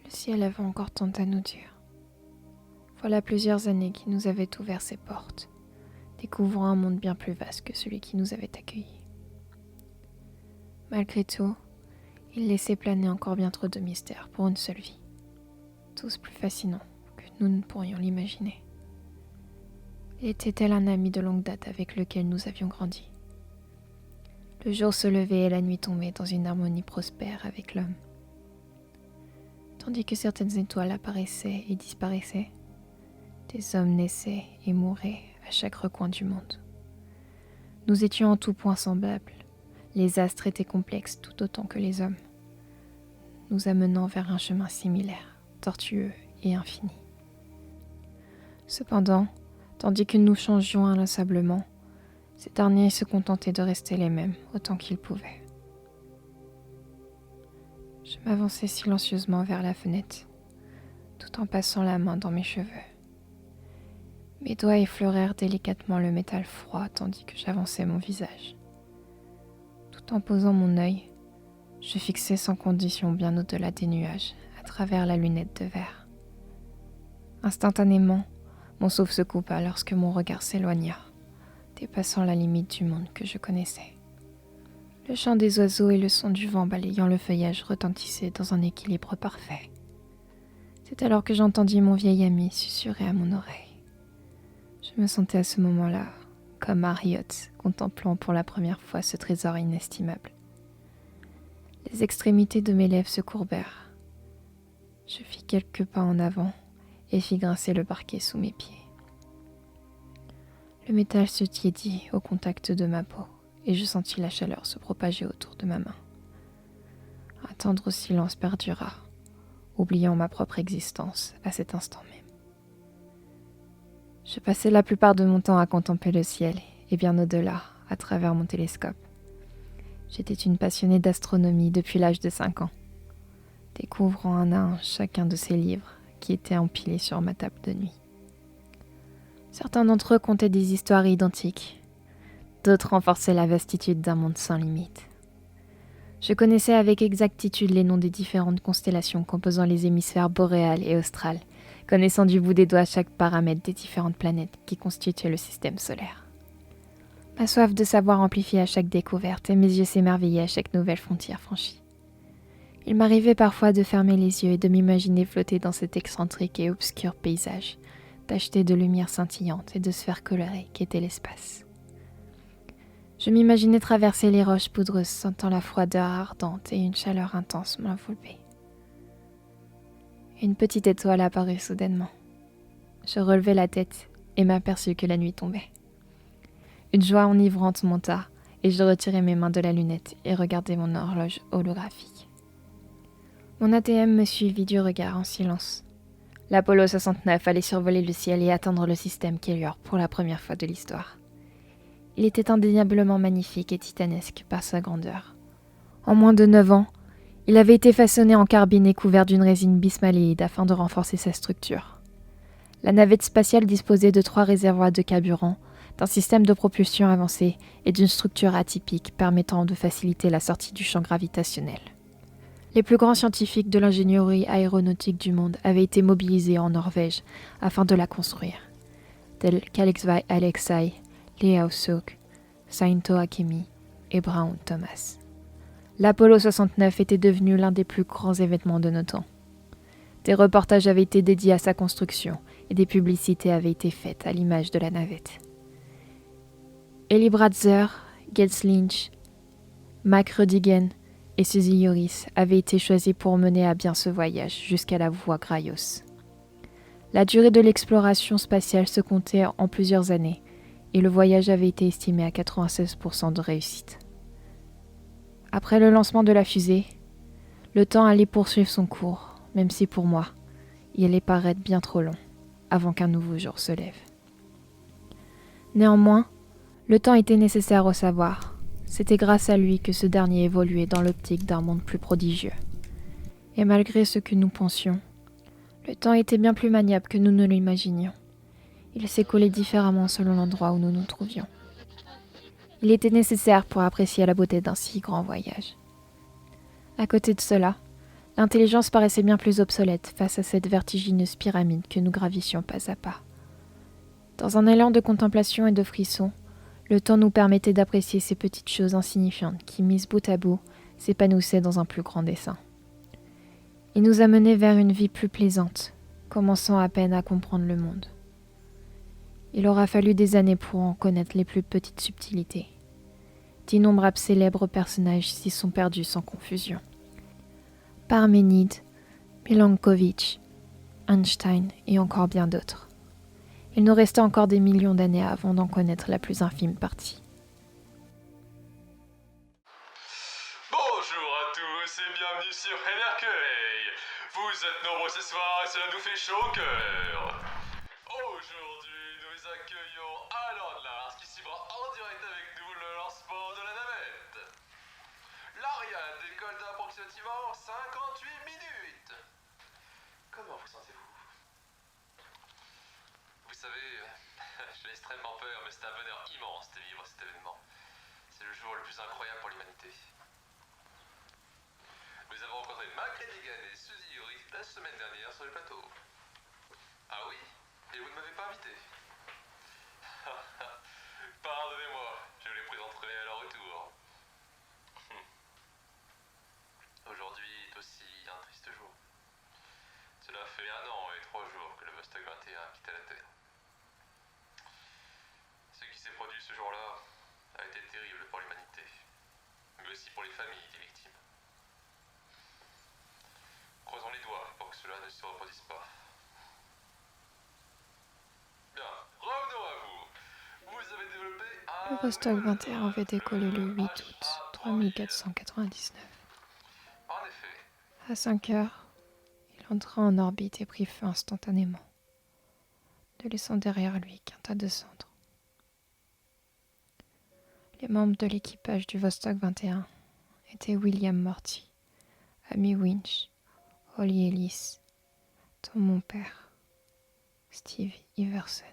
Le ciel avait encore tant à nous dire. Voilà plusieurs années qu'il nous avait ouvert ses portes, découvrant un monde bien plus vaste que celui qui nous avait accueillis. Malgré tout, il laissait planer encore bien trop de mystères pour une seule vie, tous plus fascinants que nous ne pourrions l'imaginer. Il était tel un ami de longue date avec lequel nous avions grandi. Le jour se levait et la nuit tombait dans une harmonie prospère avec l'homme. Tandis que certaines étoiles apparaissaient et disparaissaient, des hommes naissaient et mouraient à chaque recoin du monde. Nous étions en tout point semblables. Les astres étaient complexes tout autant que les hommes, nous amenant vers un chemin similaire, tortueux et infini. Cependant, tandis que nous changions inlassablement, ces derniers se contentaient de rester les mêmes autant qu'ils pouvaient. Je m'avançai silencieusement vers la fenêtre, tout en passant la main dans mes cheveux. Mes doigts effleurèrent délicatement le métal froid tandis que j'avançais mon visage. Tout en posant mon œil, je fixais sans condition bien au-delà des nuages, à travers la lunette de verre. Instantanément, mon souffle se coupa lorsque mon regard s'éloigna, dépassant la limite du monde que je connaissais. Le chant des oiseaux et le son du vent balayant le feuillage retentissaient dans un équilibre parfait. C'est alors que j'entendis mon vieil ami susurrer à mon oreille. Je me sentais à ce moment-là comme Harriot, contemplant pour la première fois ce trésor inestimable. Les extrémités de mes lèvres se courbèrent. Je fis quelques pas en avant et fis grincer le parquet sous mes pieds. Le métal se tiédit au contact de ma peau et je sentis la chaleur se propager autour de ma main. Un tendre silence perdura, oubliant ma propre existence à cet instant même. Je passais la plupart de mon temps à contempler le ciel et bien au-delà, à travers mon télescope. J'étais une passionnée d'astronomie depuis l'âge de 5 ans, découvrant un à un chacun de ces livres qui étaient empilés sur ma table de nuit. Certains d'entre eux contaient des histoires identiques, d'autres renforçaient la vastitude d'un monde sans limite. Je connaissais avec exactitude les noms des différentes constellations composant les hémisphères boréal et austral, connaissant du bout des doigts chaque paramètre des différentes planètes qui constituaient le système solaire. Ma soif de savoir amplifiait à chaque découverte et mes yeux s'émerveillaient à chaque nouvelle frontière franchie. Il m'arrivait parfois de fermer les yeux et de m'imaginer flotter dans cet excentrique et obscur paysage, tacheté de lumière scintillante et de sphères colorées qu'était l'espace. Je m'imaginais traverser les roches poudreuses sentant la froideur ardente et une chaleur intense m'envelopper. Une petite étoile apparut soudainement. Je relevai la tête et m'aperçus que la nuit tombait. Une joie enivrante monta et je retirai mes mains de la lunette et regardai mon horloge holographique. Mon ATM me suivit du regard en silence. L'Apollo 69 allait survoler le ciel et atteindre le système Keller pour la première fois de l'histoire. Il était indéniablement magnifique et titanesque par sa grandeur. En moins de 9 ans, il avait été façonné en carbone et couvert d'une résine bismaléide afin de renforcer sa structure. La navette spatiale disposait de 3 réservoirs de carburant, d'un système de propulsion avancé et d'une structure atypique permettant de faciliter la sortie du champ gravitationnel. Les plus grands scientifiques de l'ingénierie aéronautique du monde avaient été mobilisés en Norvège afin de la construire, tels qu'Alexei Alexei, Leo Szöke, Sainto Akemi et Brown Thomas. L'Apollo 69 était devenu l'un des plus grands événements de nos temps. Des reportages avaient été dédiés à sa construction et des publicités avaient été faites à l'image de la navette. Eli Bratzer, Gels Lynch, Mac Rodigan et Suzy Joris avaient été choisis pour mener à bien ce voyage jusqu'à la voie Graios. La durée de l'exploration spatiale se comptait en plusieurs années et le voyage avait été estimé à 96% de réussite. Après le lancement de la fusée, le temps allait poursuivre son cours, même si pour moi, il allait paraître bien trop long avant qu'un nouveau jour se lève. Néanmoins, le temps était nécessaire au savoir. C'était grâce à lui que ce dernier évoluait dans l'optique d'un monde plus prodigieux. Et malgré ce que nous pensions, le temps était bien plus maniable que nous ne l'imaginions. Il s'écoulait différemment selon l'endroit où nous nous trouvions. Il était nécessaire pour apprécier la beauté d'un si grand voyage. À côté de cela, L'intelligence paraissait bien plus obsolète face à cette vertigineuse pyramide que nous gravissions pas à pas. Dans un élan de contemplation et de frisson, le temps nous permettait d'apprécier ces petites choses insignifiantes qui, mises bout à bout, s'épanouissaient dans un plus grand dessin. Il nous amenait vers une vie plus plaisante, commençant à peine à comprendre le monde. Il aura fallu des années pour en connaître les plus petites subtilités. D'innombrables célèbres personnages s'y sont perdus sans confusion. Parménide, Milankovitch, Einstein et encore bien d'autres. Il nous restait encore des millions d'années avant d'en connaître la plus infime partie. Bonjour à tous et bienvenue sur Evercueil. Vous êtes nombreux ce soir et cela nous fait chaud au cœur. Aujourd'hui, nous accueillons Alain Lars qui suivra en direct avec nous le lancement de la navette. L'Ariane décolle d'approximativement 58 minutes. Comment vous sentez-vous? Vous savez, j'ai extrêmement peur, mais c'est un bonheur immense de vivre cet événement. C'est le jour le plus incroyable pour l'humanité. Nous avons rencontré Mac Redigan et Suzy Uri la semaine dernière sur le plateau. Ah oui? Et vous ne m'avez pas invité? Pardonnez-moi, je vous les présenterai à leur retour. Aujourd'hui est aussi un triste jour. Cela fait 1 an et 3 jours que le Vostok 21 quittait la Terre. Ce qui s'est produit ce jour-là a été terrible pour l'humanité, mais aussi pour les familles des victimes. Croisons les doigts pour que cela ne se reproduise pas. Bien, revenons à vous. Vous avez développé un... Le Vostok 21 avait décollé le 8 août 3499. En effet, À 5 heures, il entra en orbite et prit feu instantanément, ne laissant derrière lui qu'un tas de cendres. Les membres de l'équipage du Vostok 21 étaient William Morty, Amy Winch, Holly Ellis, Tom mon père, Steve Iverson.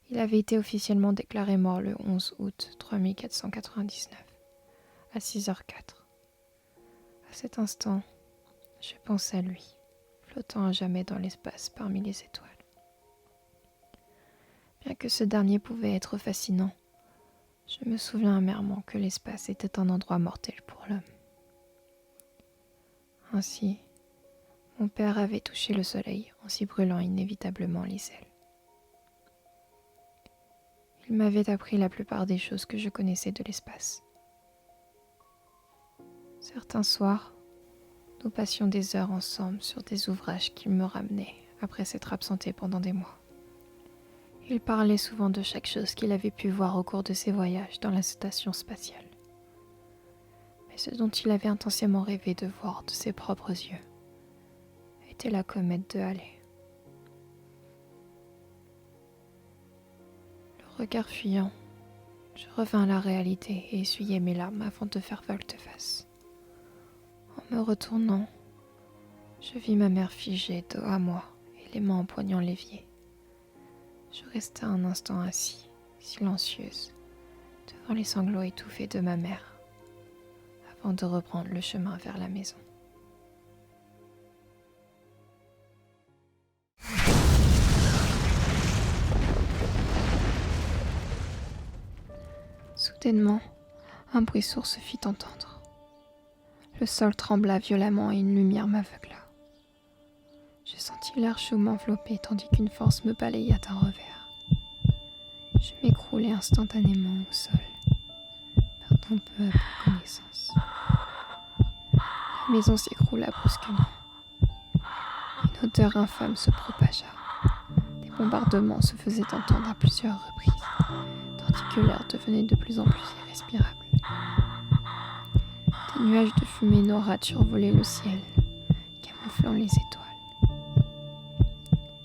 Il avait été officiellement déclaré mort le 11 août 3499, à 6h04. À cet instant, je pense à lui, flottant à jamais dans l'espace parmi les étoiles. Bien que ce dernier pouvait être fascinant, je me souviens amèrement que l'espace était un endroit mortel pour l'homme. Ainsi, mon père avait touché le soleil en s'y brûlant inévitablement les ailes. Il m'avait appris la plupart des choses que je connaissais de l'espace. Certains soirs, nous passions des heures ensemble sur des ouvrages qu'il me ramenait après s'être absenté pendant des mois. Il parlait souvent de chaque chose qu'il avait pu voir au cours de ses voyages dans la station spatiale. Mais ce dont il avait intensément rêvé de voir de ses propres yeux était la comète de Halley. Le regard fuyant, je revins à la réalité et essuyai mes larmes avant de faire volte-face. En me retournant, je vis ma mère figée dos à moi et les mains empoignant l'évier. Je restai un instant assis, silencieuse, devant les sanglots étouffés de ma mère, avant de reprendre le chemin vers la maison. Soudainement, un bruit sourd se fit entendre. Le sol trembla violemment et une lumière m'aveugla. Je sentis l'air chaud m'envelopper tandis qu'une force me balaya d'un revers. Je m'écroulai instantanément au sol, perdant peu à peu connaissance. La maison s'écroula brusquement. Une odeur infâme se propagea. Des bombardements se faisaient entendre à plusieurs reprises, tandis que l'air devenait de plus en plus irrespirable. Des nuages de fumée noirâtre survolaient le ciel, camouflant les étoiles.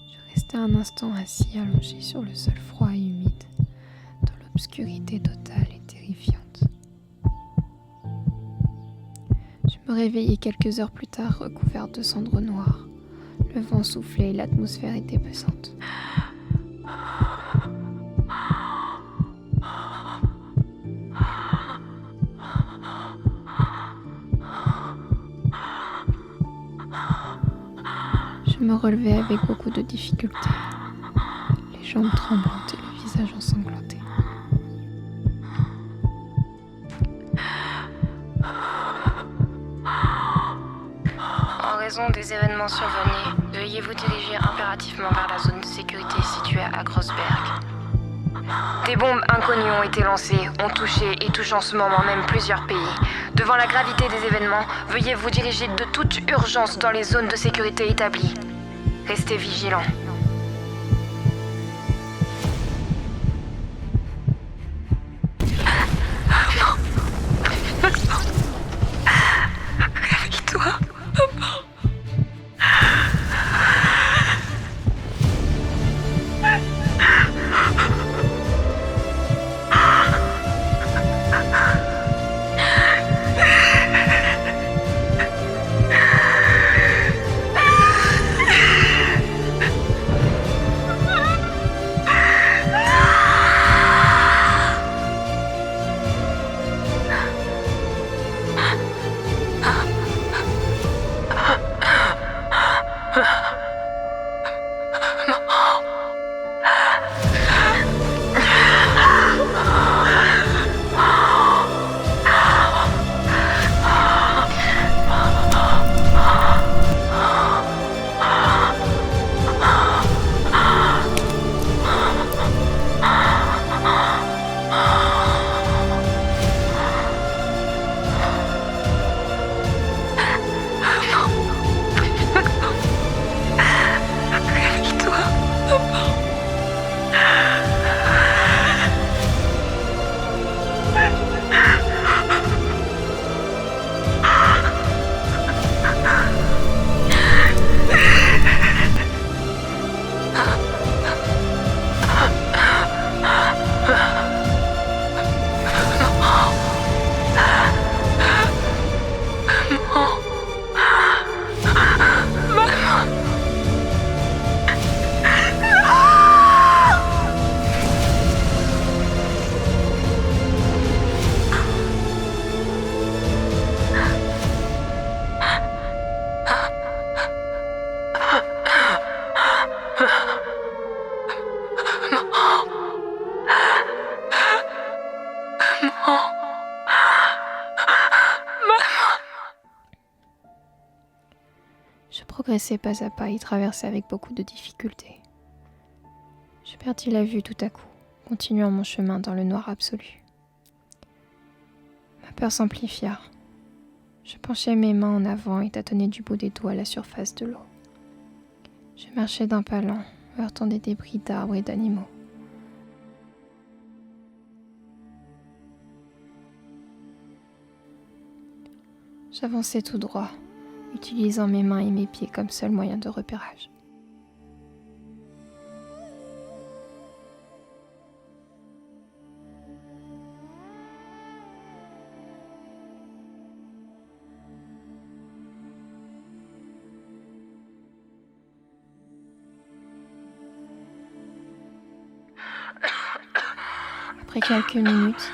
Je restai un instant assis allongé sur le sol froid et humide, dans l'obscurité totale et terrifiante. Je me réveillai quelques heures plus tard recouverte de cendres noires. Le vent soufflait et l'atmosphère était pesante. me relevais avec beaucoup de difficulté, les jambes tremblantes et le visage ensanglanté. En raison des événements survenus, veuillez vous diriger impérativement vers la zone de sécurité située à Grossberg. Des bombes inconnues ont été lancées, ont touché et touchent en ce moment même plusieurs pays. Devant la gravité des événements, veuillez vous diriger de toute urgence dans les zones de sécurité établies. Restez vigilants. Réveille-toi. Je progressais pas à pas et traversais avec beaucoup de difficulté. Je perdis la vue tout à coup, continuant mon chemin dans le noir absolu. Ma peur s'amplifia. Je penchai mes mains en avant et tâtonnais du bout des doigts la surface de l'eau. Je marchais d'un pas lent, heurtant des débris d'arbres et d'animaux. J'avançais tout droit, utilisant mes mains et mes pieds comme seul moyen de repérage. Après quelques minutes,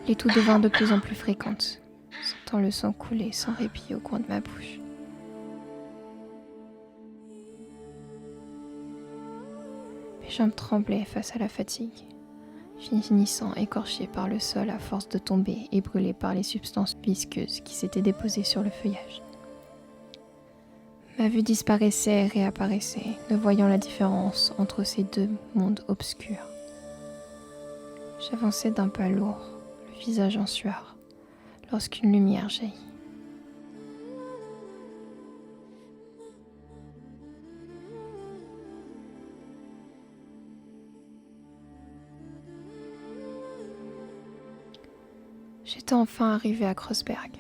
les toux devinrent de plus en plus fréquentes, sentant le sang couler sans répit au coin de ma bouche. Mes jambes tremblaient face à la fatigue, finissant écorchées par le sol à force de tomber et brûlées par les substances visqueuses qui s'étaient déposées sur le feuillage. Ma vue disparaissait et réapparaissait, ne voyant la différence entre ces deux mondes obscurs. J'avançais d'un pas lourd, le visage en sueur, lorsqu'une lumière jaillit. J'étais enfin arrivée à Grossberg.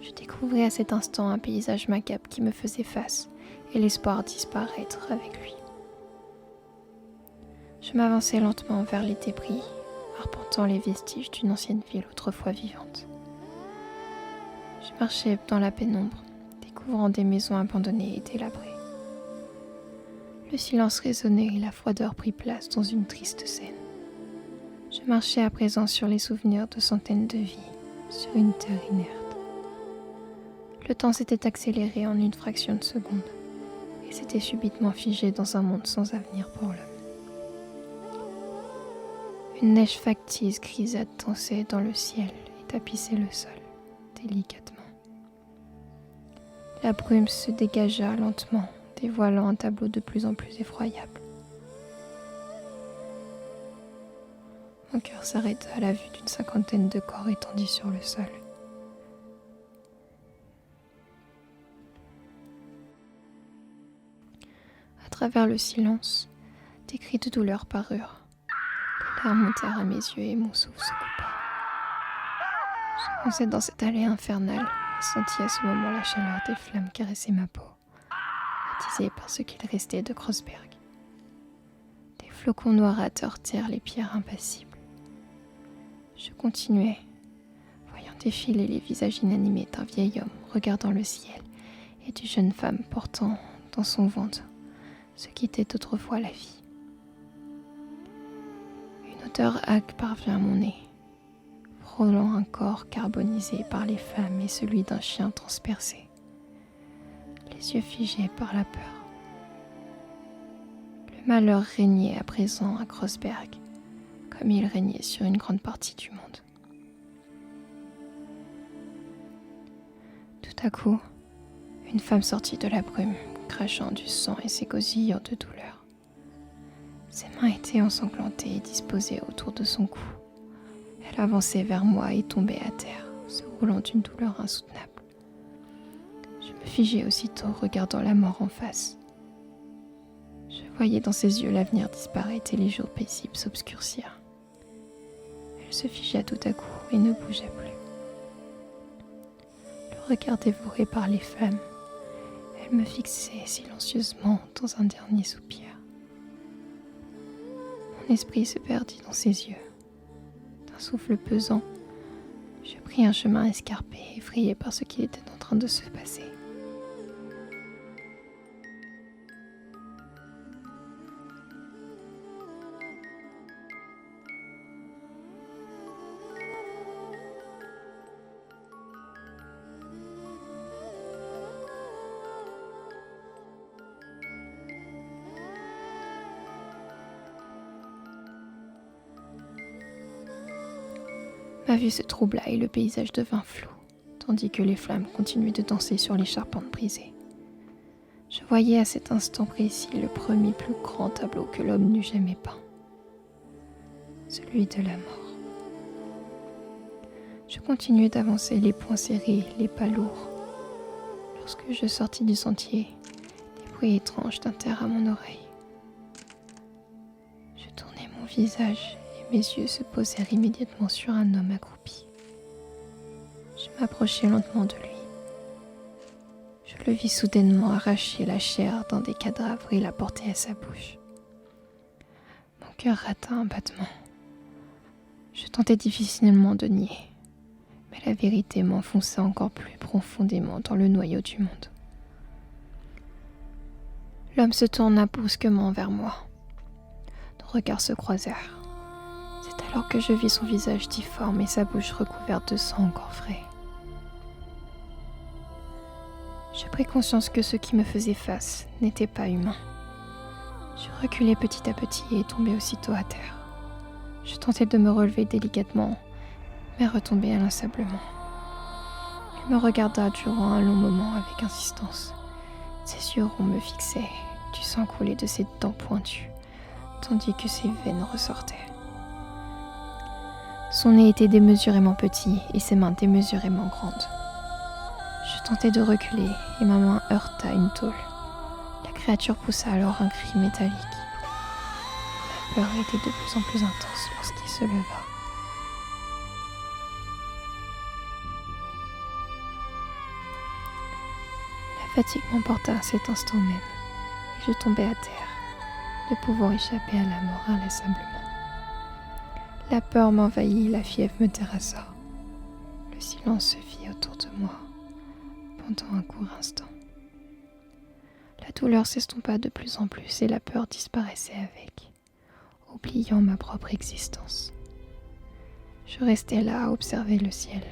Je découvrais à cet instant un paysage macabre qui me faisait face et l'espoir disparaître avec lui. Je m'avançais lentement vers les débris, arpentant les vestiges d'une ancienne ville autrefois vivante. Je marchais dans la pénombre, découvrant des maisons abandonnées et délabrées. Le silence résonnait et la froideur prit place dans une triste scène. Je marchais à présent sur les souvenirs de centaines de vies, sur une terre inerte. Le temps s'était accéléré en une fraction de seconde, et s'était subitement figé dans un monde sans avenir pour l'homme. Une neige factice grisâtre dansait dans le ciel et tapissait le sol, délicatement. La brume se dégagea lentement, dévoilant un tableau de plus en plus effroyable. Mon cœur s'arrêta à la vue d'une 50aine de corps étendus sur le sol. À travers le silence, des cris de douleur parurent. Les larmes montèrent à mes yeux et mon souffle se coupa. J'avançais dans cette allée infernale et sentis à ce moment la chaleur des flammes caresser ma peau, attisée par ce qu'il restait de Kreuzberg. Des flocons noirâtres heurtèrent les pierres impassibles. Je continuais, voyant défiler les visages inanimés d'un vieil homme regardant le ciel et d'une jeune femme portant dans son ventre ce qu'était autrefois la vie. Une odeur âcre parvint à mon nez, frôlant un corps carbonisé par les flammes et celui d'un chien transpercé, les yeux figés par la peur. Le malheur régnait à présent à Kreuzberg, comme il régnait sur une grande partie du monde. Tout à coup, une femme sortit de la brume, crachant du sang et s'égosillant de douleur. Ses mains étaient ensanglantées et disposées autour de son cou. Elle avançait vers moi et tombait à terre, se roulant d'une douleur insoutenable. Je me figeai aussitôt, regardant la mort en face. Je voyais dans ses yeux l'avenir disparaître et les jours paisibles s'obscurcir. Elle se figea tout à coup et ne bougea plus. Le regard dévoré par les flammes, elle me fixait silencieusement dans un dernier soupir. Mon esprit se perdit dans ses yeux. D'un souffle pesant, je pris un chemin escarpé, effrayé par ce qui était en train de se passer. Ma vue se troubla et le paysage devint flou, tandis que les flammes continuaient de danser sur les charpentes brisées. Je voyais à cet instant précis le premier plus grand tableau que l'homme n'eût jamais peint, celui de la mort. Je continuais d'avancer, les poings serrés, les pas lourds. Lorsque je sortis du sentier, des bruits étranges tintèrent à mon oreille. Je tournai mon visage. Mes yeux se posèrent immédiatement sur un homme accroupi. Je m'approchai lentement de lui. Je le vis soudainement arracher la chair d'un des cadavres et la porter à sa bouche. Mon cœur rata un battement. Je tentais difficilement de nier, mais la vérité m'enfonça encore plus profondément dans le noyau du monde. L'homme se tourna brusquement vers moi. Nos regards se croisèrent. C'est alors que je vis son visage difforme et sa bouche recouverte de sang encore frais. Je pris conscience que ce qui me faisait face n'était pas humain. Je reculai petit à petit et tombai aussitôt à terre. Je tentai de me relever délicatement, mais retombai inlassablement. Il me regarda durant un long moment avec insistance. Ses yeux ronds me fixaient, du sang coulait de ses dents pointues, tandis que ses veines ressortaient. Son nez était démesurément petit et ses mains démesurément grandes. Je tentai de reculer et ma main heurta une tôle. La créature poussa alors un cri métallique. La peur était de plus en plus intense lorsqu'il se leva. La fatigue m'emporta à cet instant même et je tombai à terre, ne pouvant échapper à la mort inlassablement. La peur m'envahit, la fièvre me terrassa. Le silence se fit autour de moi pendant un court instant. La douleur s'estompa de plus en plus et la peur disparaissait avec, oubliant ma propre existence. Je restais là à observer le ciel,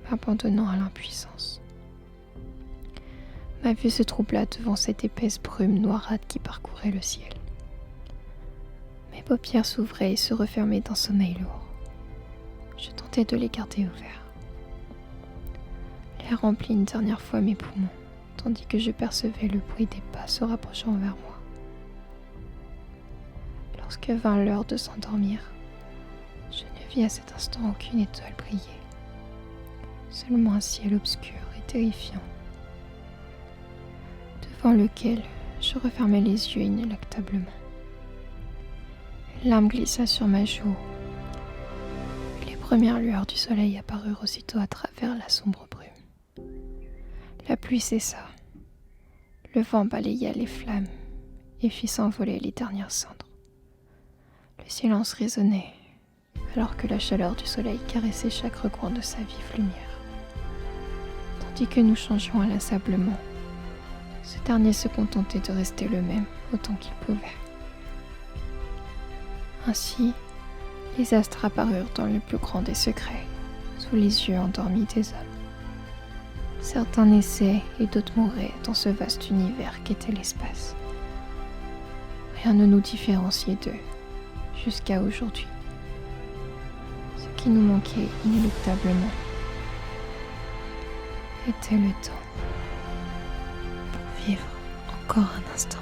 m'abandonnant à l'impuissance. Ma vue se troubla devant cette épaisse brume noirâtre qui parcourait le ciel. Mes paupières s'ouvraient et se refermaient d'un sommeil lourd. Je tentais de les garder ouverts. L'air remplit une dernière fois mes poumons, tandis que je percevais le bruit des pas se rapprochant vers moi. Lorsque vint l'heure de s'endormir, je ne vis à cet instant aucune étoile briller, seulement un ciel obscur et terrifiant, devant lequel je refermai les yeux inéluctablement. Une larme glissa sur ma joue, et les premières lueurs du soleil apparurent aussitôt à travers la sombre brume. La pluie cessa, le vent balaya les flammes et fit s'envoler les dernières cendres. Le silence résonnait, alors que la chaleur du soleil caressait chaque recoin de sa vive lumière. Tandis que nous changions inlassablement, ce dernier se contentait de rester le même autant qu'il pouvait. Ainsi, les astres apparurent dans le plus grand des secrets, sous les yeux endormis des hommes. Certains naissaient et d'autres mouraient dans ce vaste univers qu'était l'espace. Rien ne nous différenciait d'eux, jusqu'à aujourd'hui. Ce qui nous manquait inéluctablement était le temps pour vivre encore un instant.